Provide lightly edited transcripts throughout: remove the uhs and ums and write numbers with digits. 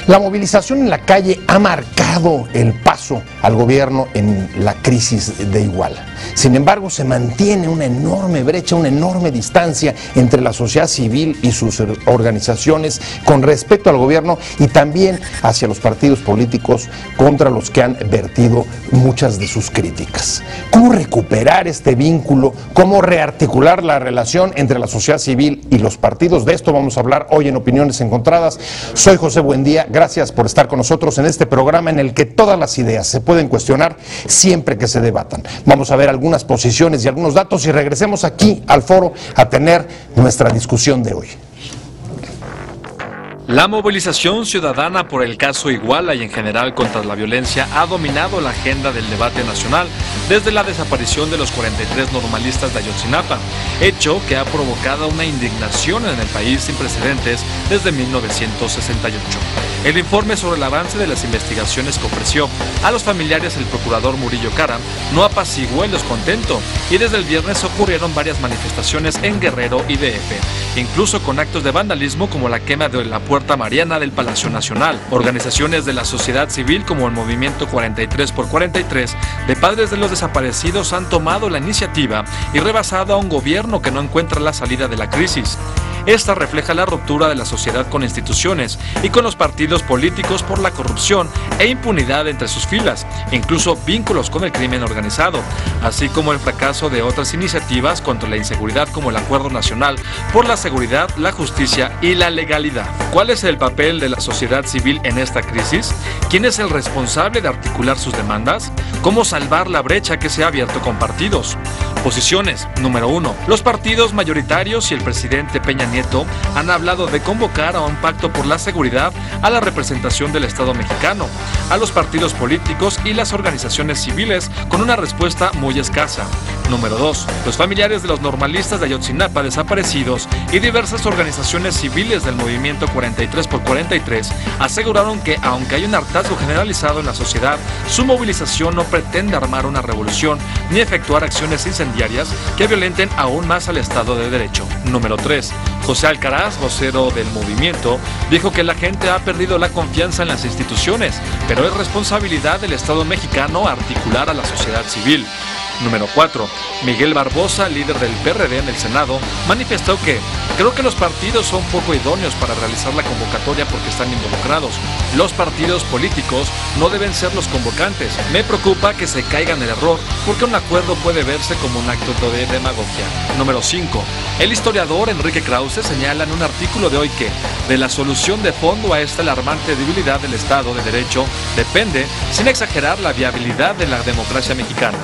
La movilización en la calle ha marcado el paso al gobierno en la crisis de Iguala. Sin embargo, se mantiene una enorme brecha, una enorme distancia entre la sociedad civil y sus organizaciones con respecto al gobierno y también hacia los partidos políticos contra los que han vertido muchas de sus críticas. ¿Cómo recuperar este vínculo? ¿Cómo rearticular la relación entre la sociedad civil y los partidos? De esto vamos a hablar hoy en Opiniones Encontradas. Soy José Buendía, gracias por estar con nosotros en este programa en el que todas las ideas se pueden cuestionar siempre que se debatan. Vamos a ver algunas posiciones y algunos datos y regresemos aquí al foro a tener nuestra discusión de hoy. La movilización ciudadana por el caso Iguala y en general contra la violencia ha dominado la agenda del debate nacional desde la desaparición de los 43 normalistas de Ayotzinapa, hecho que ha provocado una indignación en el país sin precedentes desde 1968. El informe sobre el avance de las investigaciones que ofreció a los familiares el procurador Murillo Karam no apaciguó el descontento y desde el viernes ocurrieron varias manifestaciones en Guerrero y DF, incluso con actos de vandalismo como la quema de la Puerta Mariana del Palacio Nacional. Organizaciones de la sociedad civil como el Movimiento 43x43 de Padres de los Desaparecidos han tomado la iniciativa y rebasado a un gobierno que no encuentra la salida de la crisis. Esta refleja la ruptura de la sociedad con instituciones y con los partidos políticos por la corrupción e impunidad entre sus filas, incluso vínculos con el crimen organizado, así como el fracaso de otras iniciativas contra la inseguridad como el Acuerdo Nacional por la Seguridad, la Justicia y la Legalidad. ¿Cuál es el papel de la sociedad civil en esta crisis? ¿Quién es el responsable de articular sus demandas? ¿Cómo salvar la brecha que se ha abierto con partidos? Posiciones. Número 1. Los partidos mayoritarios y el presidente Peña Nieto han hablado de convocar a un pacto por la seguridad a la representación del Estado mexicano, a los partidos políticos y las organizaciones civiles con una respuesta muy escasa. Número 2. Los familiares de los normalistas de Ayotzinapa desaparecidos y diversas organizaciones civiles del movimiento 43x43 aseguraron que, aunque hay un hartazgo generalizado en la sociedad, su movilización no pretende armar una revolución ni efectuar acciones incendiarias que violenten aún más al Estado de Derecho. Número 3. José Alcaraz, vocero del movimiento, dijo que la gente ha perdido la confianza en las instituciones, pero es responsabilidad del Estado mexicano articular a la sociedad civil. Número 4. Miguel Barbosa, líder del PRD en el Senado, manifestó que creo que los partidos son poco idóneos para realizar la convocatoria porque están involucrados. Los partidos políticos no deben ser los convocantes. Me preocupa que se caiga en el error porque un acuerdo puede verse como un acto de demagogia. Número 5. El historiador Enrique Krause señala en un artículo de hoy que de la solución de fondo a esta alarmante debilidad del Estado de Derecho depende, sin exagerar, la viabilidad de la democracia mexicana.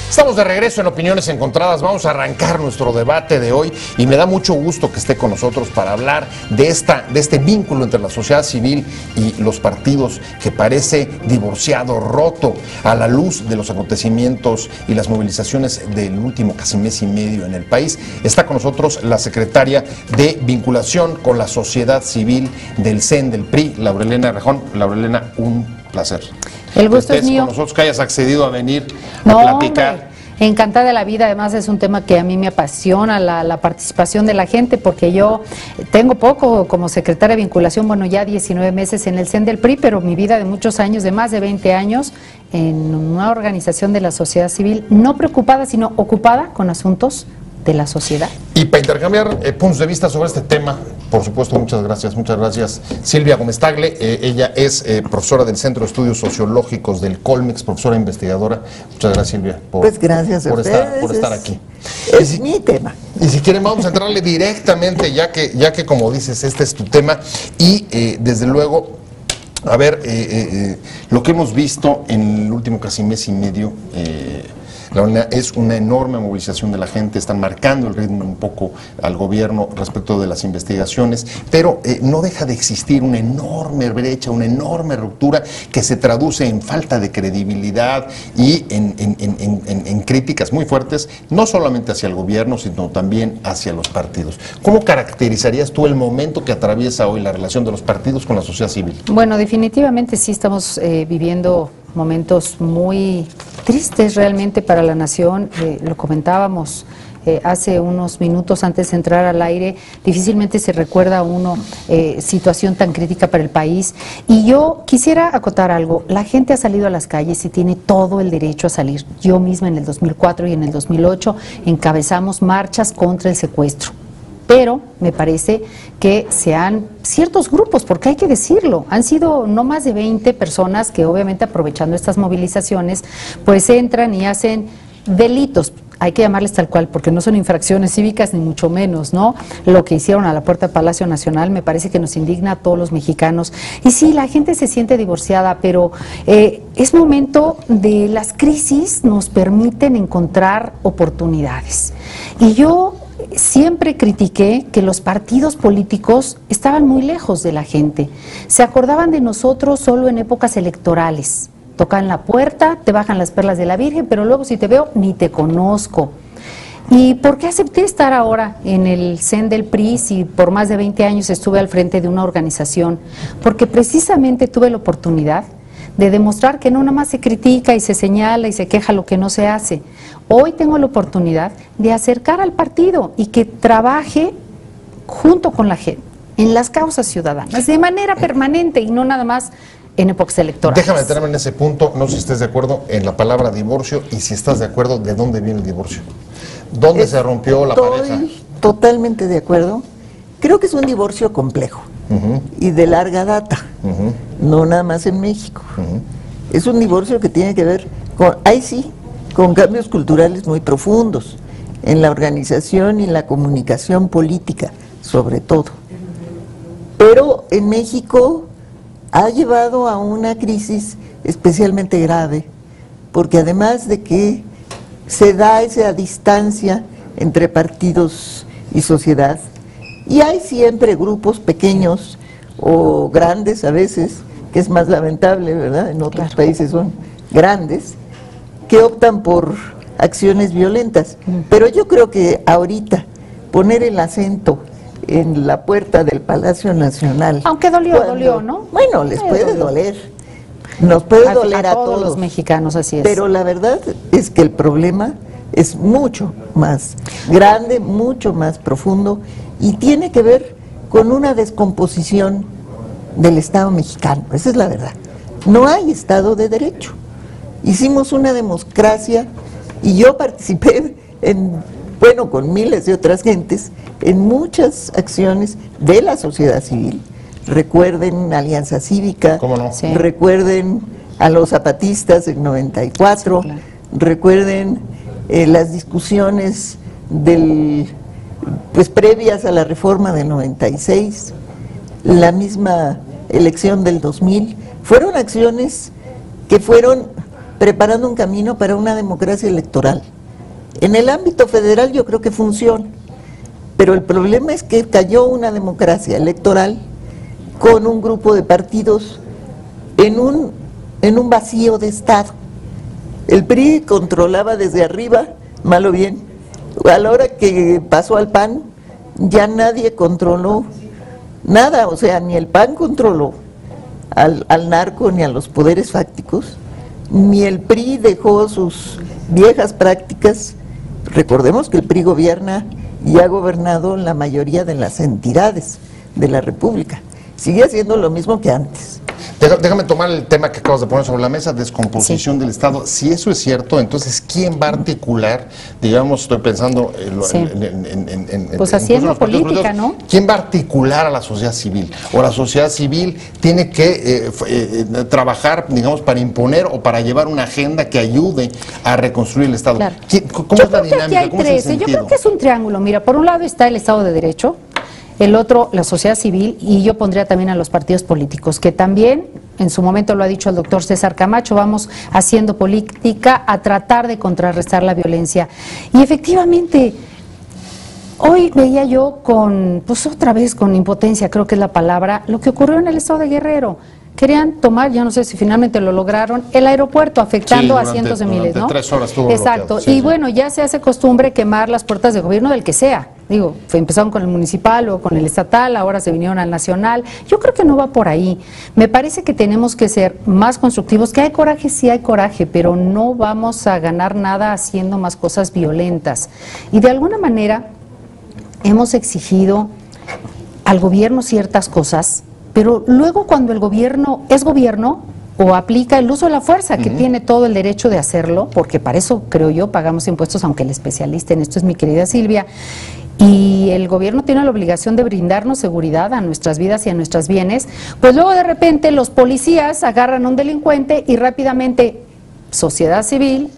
Estamos de regreso en Opiniones Encontradas, vamos a arrancar nuestro debate de hoy y me da mucho gusto que esté con nosotros para hablar de este vínculo entre la sociedad civil y los partidos que parece divorciado, roto a la luz de los acontecimientos y las movilizaciones del último casi mes y medio en el país. Está con nosotros la secretaria de Vinculación con la Sociedad Civil del CEN, del PRI, Laurelena Rejón. Laurelena, un placer. El gusto es mío. Con nosotros, que hayas accedido a venir a platicar. Hombre, encantada de la vida, además es un tema que a mí me apasiona, la participación de la gente, porque yo tengo poco como secretaria de vinculación, bueno, ya 19 meses en el CEN del PRI, pero mi vida de muchos años, de más de 20 años, en una organización de la sociedad civil, no preocupada, sino ocupada con asuntos de la sociedad. Y para intercambiar puntos de vista sobre este tema, por supuesto, muchas gracias Silvia Gómez Tagle. Ella es profesora del Centro de Estudios Sociológicos del Colmex, profesora investigadora. Muchas gracias, Silvia, por estar aquí. Es mi tema. Y si quieren vamos a entrarle directamente, ya que como dices, este es tu tema y desde luego, a ver, lo que hemos visto en el último casi mes y medio, es una enorme movilización de la gente, están marcando el ritmo un poco al gobierno respecto de las investigaciones, pero no deja de existir una enorme brecha, una enorme ruptura que se traduce en falta de credibilidad y en críticas muy fuertes, no solamente hacia el gobierno, sino también hacia los partidos. ¿Cómo caracterizarías tú el momento que atraviesa hoy la relación de los partidos con la sociedad civil? Bueno, definitivamente sí estamos viviendo momentos muy tristes realmente para la nación. Lo comentábamos hace unos minutos antes de entrar al aire, difícilmente se recuerda a uno situación tan crítica para el país. Y yo quisiera acotar algo, la gente ha salido a las calles y tiene todo el derecho a salir. Yo misma en el 2004 y en el 2008 encabezamos marchas contra el secuestro. Pero me parece que ciertos grupos, porque hay que decirlo, han sido no más de 20 personas que obviamente aprovechando estas movilizaciones, pues entran y hacen delitos, hay que llamarles tal cual, porque no son infracciones cívicas ni mucho menos, ¿no? Lo que hicieron a la puerta del Palacio Nacional me parece que nos indigna a todos los mexicanos. Y sí, la gente se siente divorciada, pero es momento de las crisis, nos permiten encontrar oportunidades. Y yo siempre critiqué que los partidos políticos estaban muy lejos de la gente. Se acordaban de nosotros solo en épocas electorales. Tocan la puerta, te bajan las perlas de la Virgen, pero luego si te veo, ni te conozco. ¿Y por qué acepté estar ahora en el CEN del PRI si por más de 20 años estuve al frente de una organización? Porque precisamente tuve la oportunidad de demostrar que no nada más se critica y se señala y se queja lo que no se hace. Hoy tengo la oportunidad de acercar al partido y que trabaje junto con la gente en las causas ciudadanas de manera permanente y no nada más en épocas electorales. Déjame detenerme en ese punto, no sé si estés de acuerdo en la palabra divorcio y si estás de acuerdo, ¿de dónde viene el divorcio? ¿Dónde se rompió la pareja? Estoy totalmente de acuerdo. Creo que es un divorcio complejo y de larga data, no nada más en México. Es un divorcio que tiene que ver con, ahí sí, con cambios culturales muy profundos en la organización y en la comunicación política, sobre todo. Pero en México ha llevado a una crisis especialmente grave, porque además de que se da esa distancia entre partidos y sociedad, y hay siempre grupos pequeños o grandes a veces, que es más lamentable, ¿verdad? En otros países son grandes, que optan por acciones violentas. Pero yo creo que ahorita poner el acento en la puerta del Palacio Nacional... Aunque dolió, ¿no? Bueno, les puede doler. Nos puede doler a todos los mexicanos, así es. Pero la verdad es que el problema es mucho más grande, mucho más profundo, y tiene que ver con una descomposición del Estado mexicano. Esa es la verdad. No hay Estado de Derecho. Hicimos una democracia y yo participé con miles de otras gentes, en muchas acciones de la sociedad civil. Recuerden Alianza Cívica, ¿cómo no? Sí. Recuerden a los zapatistas en 94, sí, claro. Recuerden las discusiones previas a la reforma del 96, la misma elección del 2000, fueron acciones que fueron preparando un camino para una democracia electoral. En el ámbito federal yo creo que funciona, pero el problema es que cayó una democracia electoral con un grupo de partidos en un vacío de Estado. El PRI controlaba desde arriba, mal o bien. A la hora que pasó al PAN, ya nadie controló nada, o sea, ni el PAN controló al narco ni a los poderes fácticos, ni el PRI dejó sus viejas prácticas. Recordemos que el PRI gobierna y ha gobernado la mayoría de las entidades de la República. Sigue haciendo lo mismo que antes. Déjame tomar el tema que acabas de poner sobre la mesa, descomposición del Estado. Si eso es cierto, entonces, ¿quién va a articular, digamos, estoy pensando pues haciendo política, ¿no? ¿Quién va a articular a la sociedad civil? ¿O la sociedad civil tiene que trabajar, digamos, para imponer o para llevar una agenda que ayude a reconstruir el Estado? Claro. ¿Cómo es la dinámica? ¿Cómo es el sentido? Yo creo que es un triángulo. Mira, por un lado está el Estado de Derecho, el otro, la sociedad civil, y yo pondría también a los partidos políticos, que también, en su momento lo ha dicho el doctor César Camacho, vamos haciendo política a tratar de contrarrestar la violencia. Y efectivamente, hoy veía yo otra vez con impotencia, creo que es la palabra, lo que ocurrió en el estado de Guerrero. Querían tomar, yo no sé si finalmente lo lograron, el aeropuerto, afectando a cientos de miles, ¿no? 3 horas estuvo Exacto, bloqueado. Sí, y bueno, ya se hace costumbre quemar las puertas de gobierno del que sea. Digo, empezaron con el municipal o con el estatal, ahora se vinieron al nacional. Yo creo que no va por ahí. Me parece que tenemos que ser más constructivos, que hay coraje, sí hay coraje, pero no vamos a ganar nada haciendo más cosas violentas. Y de alguna manera hemos exigido al gobierno ciertas cosas, pero luego cuando el gobierno es gobierno o aplica el uso de la fuerza, que tiene todo el derecho de hacerlo, porque para eso, creo yo, pagamos impuestos, aunque el especialista en esto es mi querida Silvia, y el gobierno tiene la obligación de brindarnos seguridad a nuestras vidas y a nuestros bienes, pues luego de repente los policías agarran a un delincuente y rápidamente sociedad civil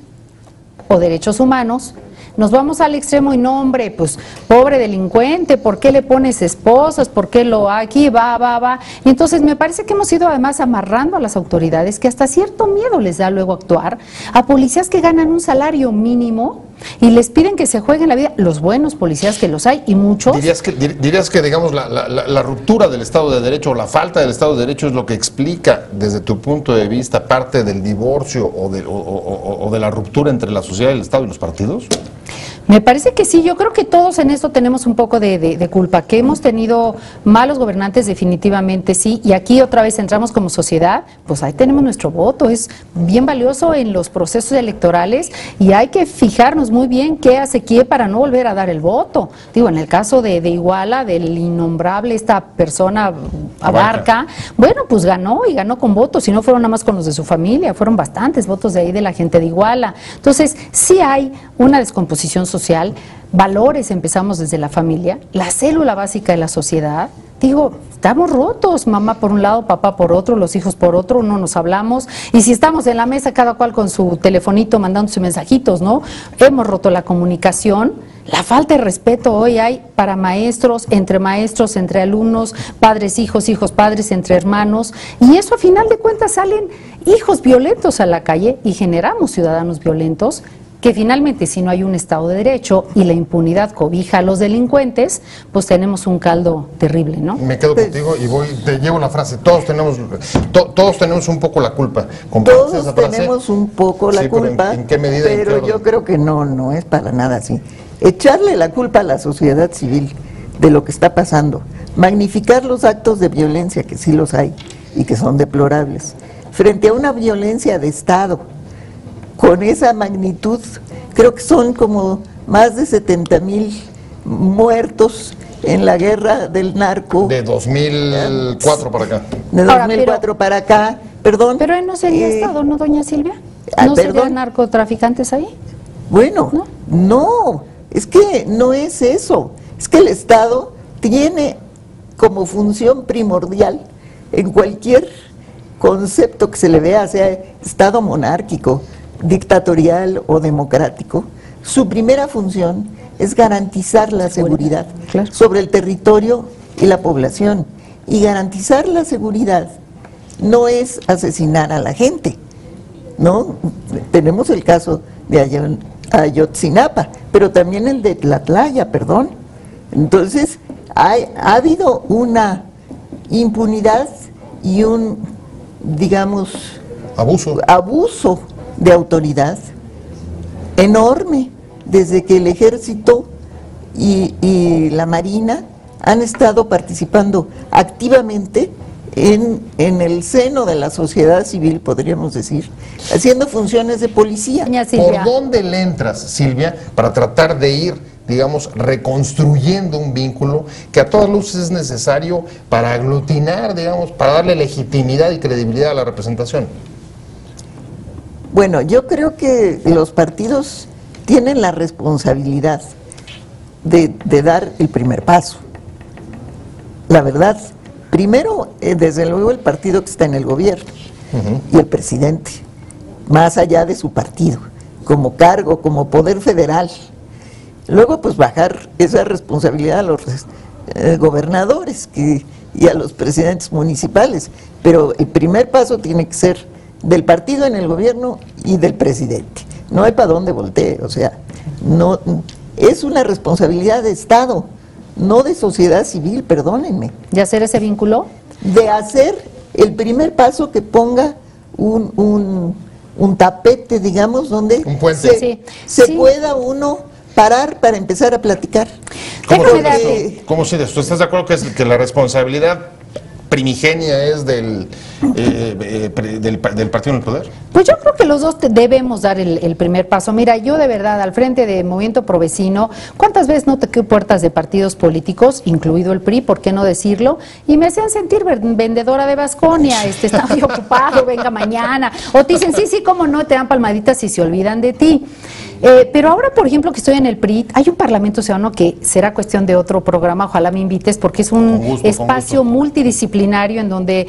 o derechos humanos, nos vamos al extremo y no, hombre, pues pobre delincuente, ¿por qué le pones esposas? ¿Por qué lo aquí va? Y entonces me parece que hemos ido además amarrando a las autoridades que hasta cierto miedo les da luego actuar, a policías que ganan un salario mínimo y les piden que se jueguen la vida, los buenos policías que los hay y muchos. ¿Dirías que digamos, la ruptura del Estado de Derecho o la falta del Estado de Derecho es lo que explica, desde tu punto de vista, parte del divorcio o de la ruptura entre la sociedad, el Estado y los partidos? Me parece que sí, yo creo que todos en esto tenemos un poco de culpa, que hemos tenido malos gobernantes definitivamente, sí, y aquí otra vez entramos como sociedad, pues ahí tenemos nuestro voto, es bien valioso en los procesos electorales y hay que fijarnos muy bien qué hace quién para no volver a dar el voto. Digo, en el caso de Iguala, del innombrable esta persona Abarca, bueno, pues ganó y ganó con votos, y no fueron nada más con los de su familia, fueron bastantes votos de ahí de la gente de Iguala. Entonces, sí hay una descomposición social, valores empezamos desde la familia, la célula básica de la sociedad. Digo, estamos rotos, mamá por un lado, papá por otro, los hijos por otro, no nos hablamos, y si estamos en la mesa cada cual con su telefonito mandándose mensajitos, ¿no? Hemos roto la comunicación, la falta de respeto hoy hay para maestros, entre alumnos, padres, hijos, padres, entre hermanos, y eso a final de cuentas salen hijos violentos a la calle y generamos ciudadanos violentos, que finalmente si no hay un Estado de Derecho y la impunidad cobija a los delincuentes, pues tenemos un caldo terrible, ¿no? Me quedo contigo y te llevo la frase, todos tenemos un poco la culpa. Todos esa frase? Tenemos un poco la culpa, ¿en qué medida? Pero yo creo que no es para nada así. Echarle la culpa a la sociedad civil de lo que está pasando, magnificar los actos de violencia, que sí los hay y que son deplorables, frente a una violencia de Estado, con esa magnitud, creo que son como más de 70,000 muertos en la guerra del narco. De 2004 para acá. De 2004 para acá, perdón. Pero ahí no sería Estado, ¿no, doña Silvia? ¿No serían narcotraficantes ahí? Bueno, no, es que no es eso. Es que el Estado tiene como función primordial en cualquier concepto que se le vea, sea Estado monárquico, dictatorial o democrático, su primera función es garantizar la seguridad sobre el territorio y la población. Y garantizar la seguridad no es asesinar a la gente, ¿no? Tenemos el caso de Ayotzinapa, pero también el de Tlatlaya, perdón. Entonces, ha habido una impunidad y un, digamos, abuso de autoridad enorme desde que el ejército y la marina han estado participando activamente en el seno de la sociedad civil, podríamos decir, haciendo funciones de policía. ¿Por dónde le entras, Silvia, para tratar de ir, digamos, reconstruyendo un vínculo que a todas luces es necesario para aglutinar, digamos, para darle legitimidad y credibilidad a la representación? Bueno, yo creo que los partidos tienen la responsabilidad de dar el primer paso. La verdad, primero, desde luego, el partido que está en el gobierno y el presidente, más allá de su partido, como cargo, como poder federal. Luego, pues bajar esa responsabilidad a los gobernadores y a los presidentes municipales. Pero el primer paso tiene que ser del partido en el gobierno y del presidente. No hay para dónde voltee, o sea, no es una responsabilidad de Estado, no de sociedad civil, perdónenme. ¿De hacer ese vínculo? De hacer el primer paso que ponga un tapete, digamos, donde se pueda uno parar para empezar a platicar. ¿Cómo si ¿Tú estás de acuerdo que la responsabilidad primigenia es del partido en el poder? Pues yo creo que los dos debemos dar el primer paso. Mira, yo de verdad, al frente de Movimiento Pro Vecino, ¿cuántas veces no toqué puertas de partidos políticos, incluido el PRI, por qué no decirlo? Y me hacían sentir vendedora de Baskonia, está muy ocupado, venga mañana. O te dicen, sí, cómo no, te dan palmaditas y se olvidan de ti. Pero ahora, por ejemplo, que estoy en el PRI, hay un Parlamento Ciudadano que será cuestión de otro programa, ojalá me invites, porque es un espacio multidisciplinario en donde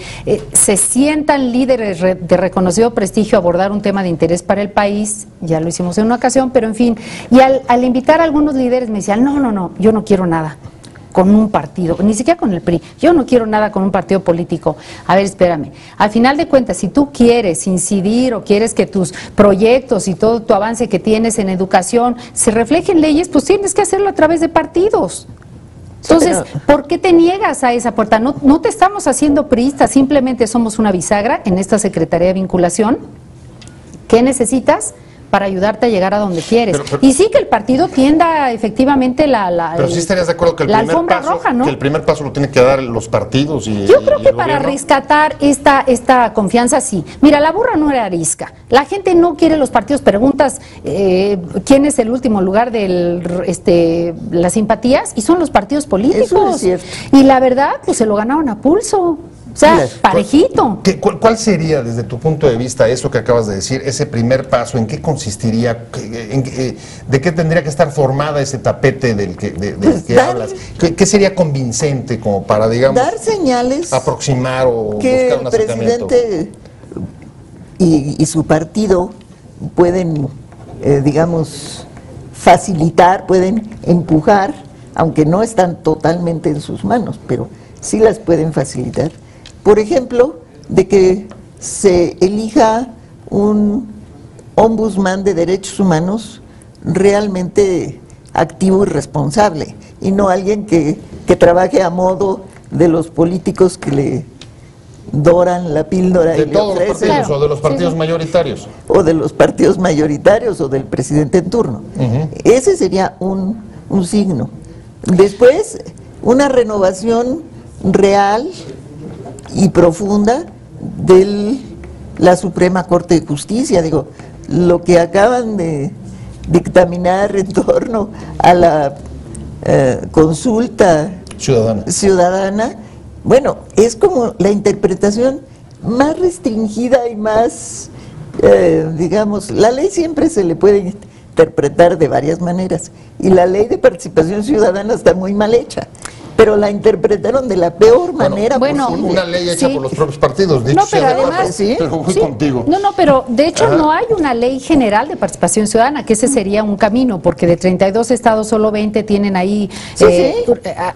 se sientan líderes de reconocido prestigio a abordar un tema de interés para el país. Ya lo hicimos en una ocasión, pero en fin, y al invitar a algunos líderes me decían, no, yo no quiero nada con un partido, ni siquiera con el PRI, yo no quiero nada con un partido político. A ver, espérame, al final de cuentas, si tú quieres incidir o quieres que tus proyectos y todo tu avance que tienes en educación se refleje en leyes, pues tienes que hacerlo a través de partidos. Entonces, ¿por qué te niegas a esa puerta? No te estamos haciendo priistas, simplemente somos una bisagra en esta Secretaría de Vinculación. ¿Qué necesitas para ayudarte a llegar a donde quieres? Y sí que el partido tienda efectivamente pero sí estarías de acuerdo que el primer paso, roja, ¿no? Que el primer paso lo tienen que dar los partidos y yo creo que para rescatar esta confianza, sí. Mira, la burra no era arisca. La gente no quiere los partidos. Preguntas quién es el último lugar de las simpatías y son los partidos políticos. Eso es cierto. Y la verdad, pues se lo ganaron a pulso. O sea, parejito. ¿Cuál sería, desde tu punto de vista, eso que acabas de decir, ese primer paso? ¿En qué consistiría? ¿De qué tendría que estar formada ese tapete del que hablas? ¿Qué sería convincente como para, digamos, dar señales, aproximar o que buscar un acercamiento? El presidente y su partido pueden, digamos, facilitar, pueden empujar, aunque no están totalmente en sus manos, pero sí las pueden facilitar. Por ejemplo, de que se elija un ombudsman de derechos humanos realmente activo y responsable, y no alguien que trabaje a modo de los políticos que le doran la píldora de todos los partidos, o de los partidos mayoritarios. O de los partidos mayoritarios, o del presidente en turno. Ese sería un signo. Después, una renovación real y profunda de la Suprema Corte de Justicia. Digo, lo que acaban de dictaminar en torno a la consulta ciudadana, bueno, es como la interpretación más restringida y más, digamos, la ley siempre se le puede interpretar de varias maneras, y la ley de participación ciudadana está muy mal hecha, pero la interpretaron de la peor manera posible. Una ley hecha por los propios partidos, dicho pero sea además, pero voy contigo. Pero de hecho no hay una ley general de participación ciudadana, que ese sería un camino, porque de 32 estados solo 20 tienen ahí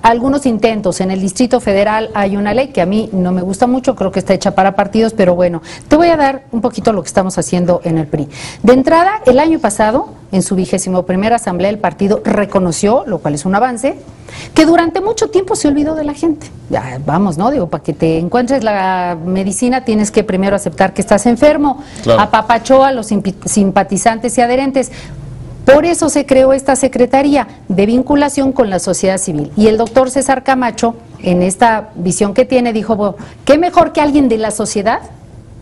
algunos intentos. En el Distrito Federal hay una ley que a mí no me gusta mucho, creo que está hecha para partidos, pero bueno, te voy a dar un poquito lo que estamos haciendo en el PRI. De entrada, el año pasado, en su 21ª asamblea, el partido reconoció, lo cual es un avance, que durante mucho tiempo se olvidó de la gente. Ya, vamos, ¿no? Digo, para que te encuentres la medicina tienes que primero aceptar que estás enfermo. Claro. Apapachó a los simpatizantes y adherentes. Por eso se creó esta Secretaría de Vinculación con la Sociedad Civil. Y el doctor César Camacho, en esta visión que tiene, dijo, bueno, ¿qué mejor que alguien de la sociedad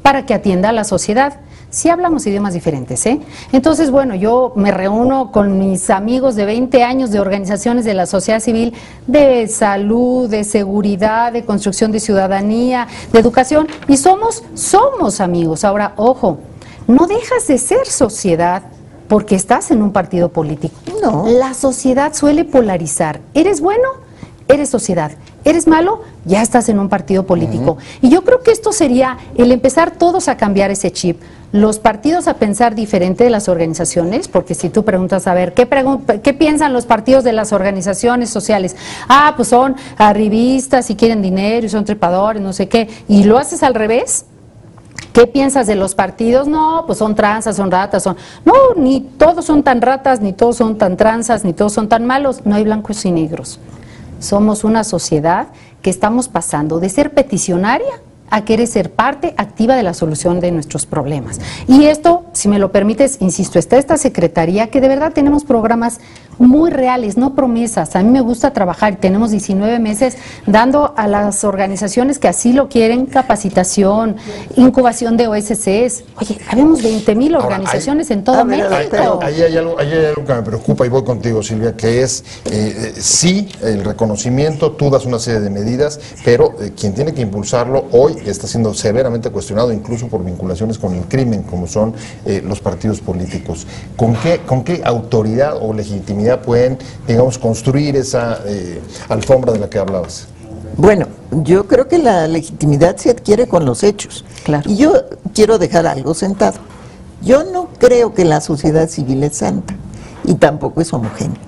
para que atienda a la sociedad? Sí hablamos idiomas diferentes, ¿eh? Entonces, bueno, yo me reúno con mis amigos de 20 años de organizaciones de la sociedad civil, de salud, de seguridad, de construcción de ciudadanía, de educación, y somos amigos. Ahora, ojo, no dejas de ser sociedad porque estás en un partido político. No. La sociedad suele polarizar. ¿Eres bueno? Eres sociedad. ¿Eres malo? Ya estás en un partido político. Y yo creo que esto sería el empezar todos a cambiar ese chip. Los partidos a pensar diferente de las organizaciones, porque si tú preguntas, a ver, ¿qué piensan los partidos de las organizaciones sociales? Ah, pues son arribistas y quieren dinero y son trepadores, no sé qué. Y lo haces al revés. ¿Qué piensas de los partidos? No, pues son tranzas, son ratas, son... No, ni todos son tan ratas, ni todos son tan tranzas, ni todos son tan malos. No hay blancos y negros. Somos una sociedad que estamos pasando de ser peticionaria a querer ser parte activa de la solución de nuestros problemas. Y esto si me lo permites, insisto, está esta secretaría que de verdad tenemos programas muy reales, no promesas. A mí me gusta trabajar, tenemos 19 meses dando a las organizaciones que así lo quieren capacitación, incubación de OSCs. Oye, habemos 20,000 organizaciones en todo México. Ahí hay algo que me preocupa y voy contigo, Silvia, que es sí, el reconocimiento, tú das una serie de medidas, pero quien tiene que impulsarlo hoy está siendo severamente cuestionado, incluso por vinculaciones con el crimen, como son los partidos políticos. ¿Con qué autoridad o legitimidad pueden, digamos, construir esa alfombra de la que hablabas? Bueno, yo creo que la legitimidad se adquiere con los hechos. Claro. Y yo quiero dejar algo sentado. Yo no creo que la sociedad civil es santa y tampoco es homogénea.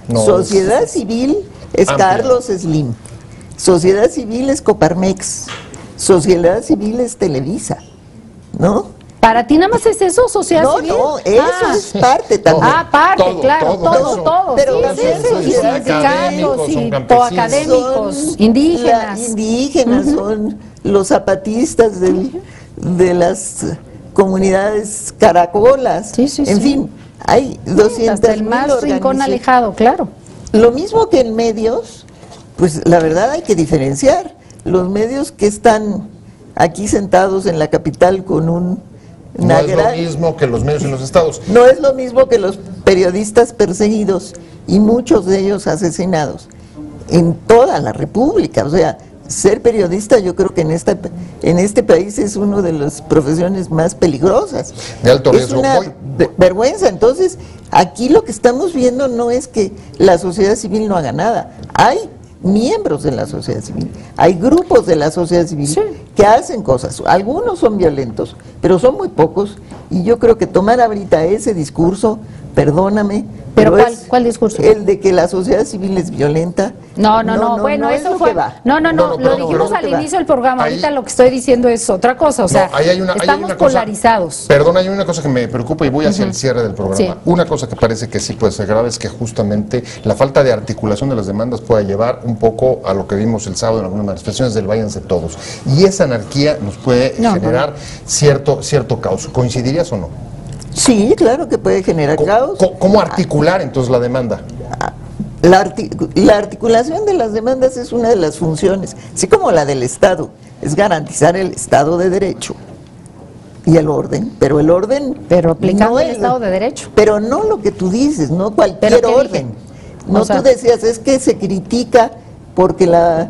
No, sociedad civil es amplia. Carlos Slim, sociedad civil es Coparmex, sociedad civil es Televisa, ¿no? ¿Para ti nada más es eso, sociedad civil? No, eso es parte también. Parte, Todo, claro, todo, todo. pero Sí, también sí, son y sindicatos, son y campesinos. académicos, Son indígenas. indígenas, son los zapatistas de las comunidades caracolas. Sí, sí, en sí. fin, hay 200,000 hasta el más rincón organizaciones. alejado, claro. Lo mismo que en medios, pues la verdad hay que diferenciar. Los medios que están aquí sentados en la capital con No es lo mismo que los medios en los estados. no es lo mismo que los periodistas perseguidos y muchos de ellos asesinados en toda la República. O sea, ser periodista yo creo que en este país es una de las profesiones más peligrosas. De alto Es riesgo. una vergüenza. Entonces, aquí lo que estamos viendo no es que la sociedad civil no haga nada. Hay miembros de la sociedad civil, hay grupos de la sociedad civil que hacen cosas. Algunos son violentos, pero son muy pocos. Y yo creo que tomar ahorita ese discurso, perdóname, ¿Pero es cuál discurso? el de que la sociedad civil es violenta. No, bueno, es eso lo fue. que va. No, No, lo dijimos al inicio del programa. Ahí- Ahorita lo que estoy diciendo es otra cosa. O sea, No, ahí hay una estamos cosa- polarizados. Perdón, hay una cosa que me preocupa y voy hacia el cierre del programa. Sí. Una cosa que parece que sí puede ser grave es que justamente la falta de articulación de las demandas pueda llevar un poco a lo que vimos el sábado en algunas manifestaciones del váyanse todos. Y esa anarquía nos puede generar cierto caos. ¿Coincidirías o no? Sí, claro que puede generar caos. ¿Cómo articular entonces la demanda? La articulación de las demandas es una de las funciones, así como la del Estado, es garantizar el Estado de Derecho y el orden, pero el orden... Pero aplicando no el es- Estado de Derecho. Pero no lo que tú dices, no cualquier ¿Pero qué orden. dije? No, O sea, tú decías, es que se critica porque la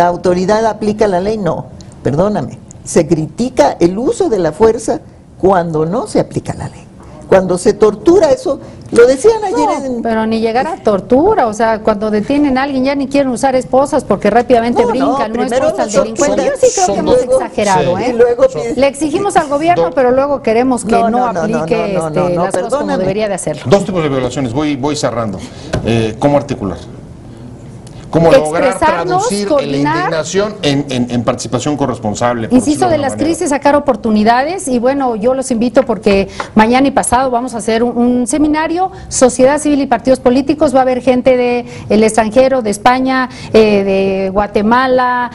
autoridad aplica la ley. No, perdóname, se critica el uso de la fuerza cuando no se aplica la ley. Cuando se tortura, eso lo decían ayer en... Pero ni llegar a tortura, o sea, cuando detienen a alguien ya ni quieren usar esposas porque rápidamente brincan, no primero esposa al son- delincuente. Yo son- sí creo son que hemos dos- exagerado, sí. ¿eh? Y luego pide- Le exigimos al gobierno, pero luego queremos que no aplique las cosas como perdóname. debería de hacerlo. Dos tipos de violaciones, voy cerrando. ¿Cómo articular? ¿Cómo lograr Expresarnos, traducir la coordinar. indignación en participación corresponsable? por Insisto, decirlo de una las manera? crisis sacar oportunidades y bueno, yo los invito porque mañana y pasado vamos a hacer un seminario, sociedad civil y partidos políticos, va a haber gente del extranjero, de España, de Guatemala,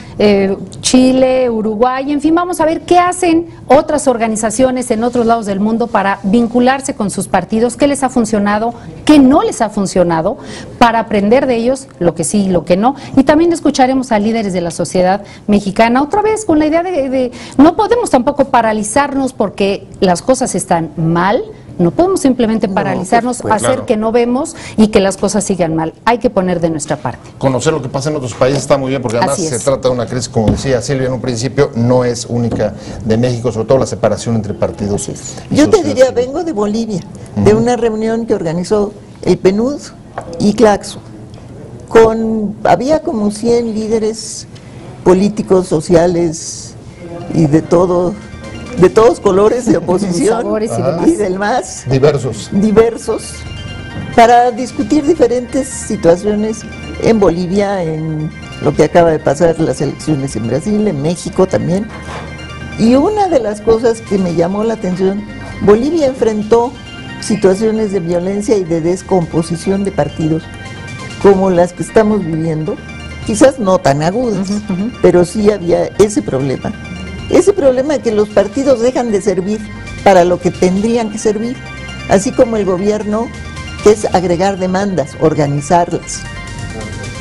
Chile, Uruguay, en fin, vamos a ver qué hacen otras organizaciones en otros lados del mundo para vincularse con sus partidos, qué les ha funcionado, qué no les ha funcionado, para aprender de ellos lo que sí y lo que no. Y también escucharemos a líderes de la sociedad mexicana, otra vez con la idea de no podemos tampoco paralizarnos porque las cosas están mal. No podemos simplemente paralizarnos, pues, hacer claro. que no vemos y que las cosas sigan mal. Hay que poner de nuestra parte. Conocer lo que pasa en otros países está muy bien, porque además Así es. se trata de una crisis, como decía Silvia en un principio, no es única de México, sobre todo la separación entre partidos. y Yo te sociedad diría, civil. vengo de Bolivia, de una reunión que organizó el PNUD y Claxo. Había como 100 líderes políticos, sociales y de todos colores de oposición Sabores y demás. y del más Diversos. para discutir diferentes situaciones en Bolivia, en lo que acaba de pasar, las elecciones en Brasil, en México también. Y una de las cosas que me llamó la atención, Bolivia enfrentó situaciones de violencia y de descomposición de partidos como las que estamos viviendo, quizás no tan agudas, pero sí había ese problema de que los partidos dejan de servir para lo que tendrían que servir, así como el gobierno, que es agregar demandas, organizarlas.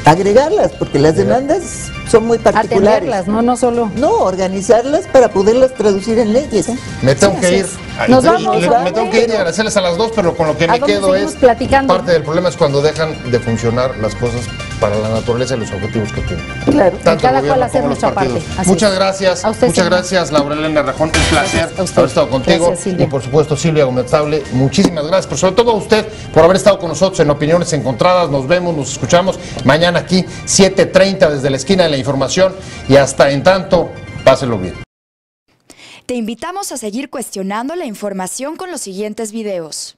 Agregarlas, porque las demandas son muy particulares. Atenderlas, no solo. No, organizarlas para poderlas traducir en leyes. Me tengo que ir. Nos vamos, Me tengo que ir y agradecerles a las dos, pero con lo que me quedo es platicando. Parte del problema es cuando dejan de funcionar las cosas para la naturaleza y los objetivos que tienen. Claro. Tanto cada el gobierno cual hacer como los nuestra partidos. parte. Así Muchas es. gracias. A usted, Muchas señor. gracias, Laura Elena Rajón. Un placer Gracias a usted. haber estado contigo. Gracias, Silvia. Y por supuesto, Silvia Gómez Table, muchísimas gracias. Pero sobre todo a usted por haber estado con nosotros en Opiniones Encontradas. Nos vemos, nos escuchamos mañana aquí, 7:30 desde la esquina de la información. Y hasta en tanto, pásenlo bien. Te invitamos a seguir cuestionando la información con los siguientes videos.